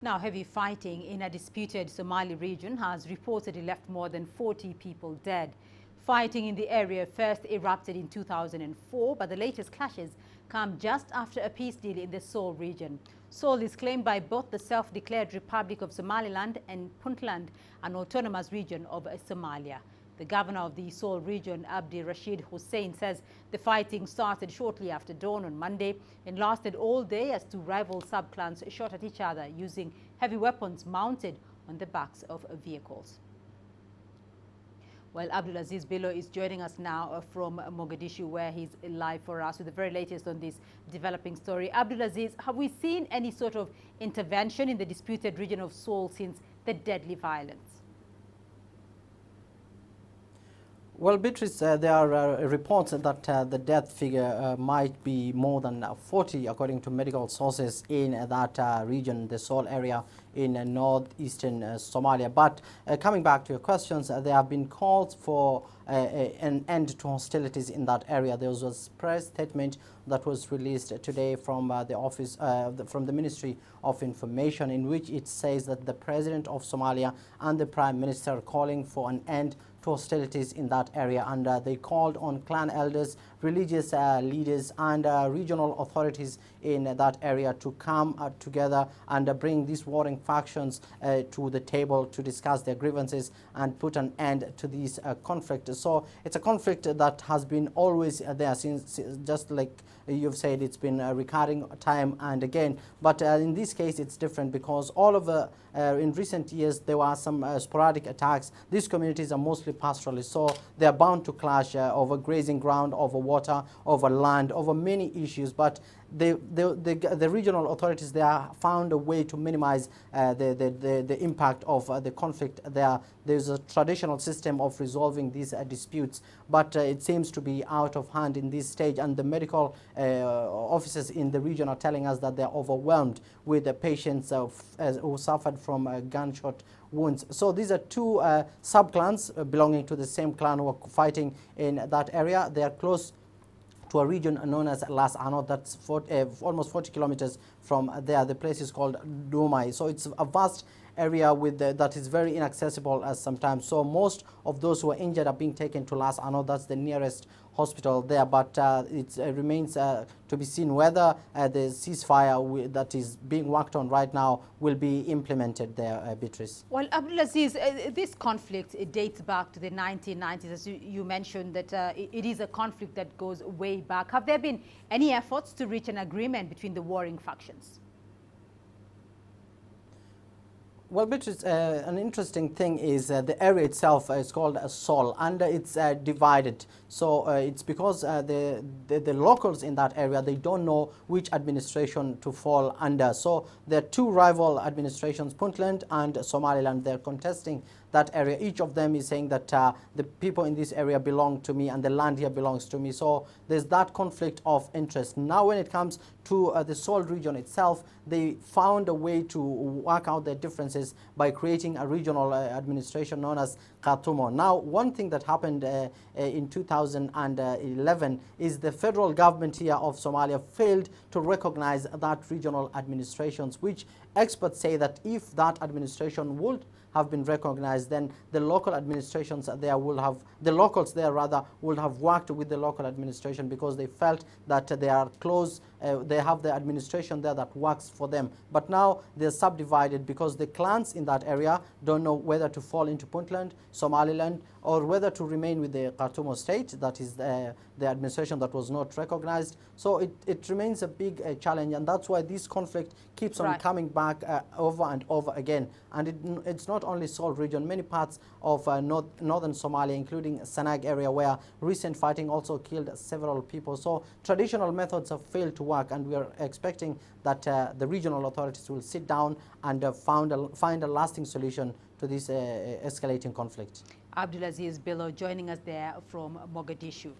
Now, heavy fighting in a disputed Somali region has reportedly left more than 40 people dead. Fighting in the area first erupted in 2004, but the latest clashes come just after a peace deal in the Sool region. Sool is claimed by both the self-declared Republic of Somaliland and Puntland, an autonomous region of Somalia. The governor of the Sool region, Abdirashid Hussein, says the fighting started shortly after dawn on Monday and lasted all day as two rival sub-clans shot at each other using heavy weapons mounted on the backs of vehicles. Well, Abdulaziz Bello is joining us now from Mogadishu, where he's live for us with the very latest on this developing story. Abdulaziz, have we seen any sort of intervention in the disputed region of Sool since the deadly violence? Well, Beatrice, there are reports that the death figure might be more than 40, according to medical sources in that region, the Sool area in northeastern Somalia. But coming back to your questions, there have been calls for an end to hostilities in that area. There was a press statement that was released today from the office, from the Ministry of Information, in which it says that the President of Somalia and the Prime Minister are calling for an end to hostilities in that area, and they called on clan elders, religious leaders and regional authorities in that area to come together and bring these warring factions to the table to discuss their grievances and put an end to this conflict. So it's a conflict that has been always there since, just like you've said, it's been recurring time and again. But in this case, it's different because all of in recent years there were some sporadic attacks. These communities are mostly pastoralists, so they are bound to clash over grazing ground, over water, over land, over many issues. But the regional authorities there found a way to minimize the impact of the conflict there. There's a traditional system of resolving these disputes, but it seems to be out of hand in this stage, and the medical officers in the region are telling us that they're overwhelmed with the patients who suffered from gunshot wounds. So these are two sub-clans belonging to the same clan who are fighting in that area. They are close to a region known as Las Anod, that's almost 40 kilometers from there. The place is called Dumai. So it's a vast area with that is very inaccessible sometimes. So most of those who are injured are being taken to Las Anod. That's the nearest hospital there. But it remains to be seen whether the ceasefire that is being worked on right now will be implemented there, Beatrice. Well, Abdulaziz, this conflict, it dates back to the 1990s. As you mentioned, that it is a conflict that goes way back. Have there been any efforts to reach an agreement between the warring factions? Well, Beatrice, an interesting thing is the area itself is called Sool, and it's divided. So it's because the locals in that area, they don't know which administration to fall under. So there are two rival administrations, Puntland and Somaliland. They're contesting that area. Each of them is saying that the people in this area belong to me and the land here belongs to me. So there's that conflict of interest. Now when it comes to the Sool region itself, they found a way to work out their differences by creating a regional administration known as Khartoum. Now, one thing that happened in 2011 is the federal government here of Somalia failed to recognize that regional administrations, which experts say that if that administration would have been recognized, then the local administrations there will have, the locals there rather, would have worked with the local administration because they felt that they are close, they have the administration there that works for them. But now they're subdivided because the clans in that area don't know whether to fall into Puntland, Somaliland, or whether to remain with the Khartoum state, that is the administration that was not recognized. So it remains a big challenge, and that's why this conflict keeps on coming back over and over again. And it's not only Sool region, many parts of northern Somalia, including Sanag area, where recent fighting also killed several people. So traditional methods have failed to work, and we are expecting that the regional authorities will sit down and find a lasting solution to this escalating conflict. Abdulaziz Bello joining us there from Mogadishu.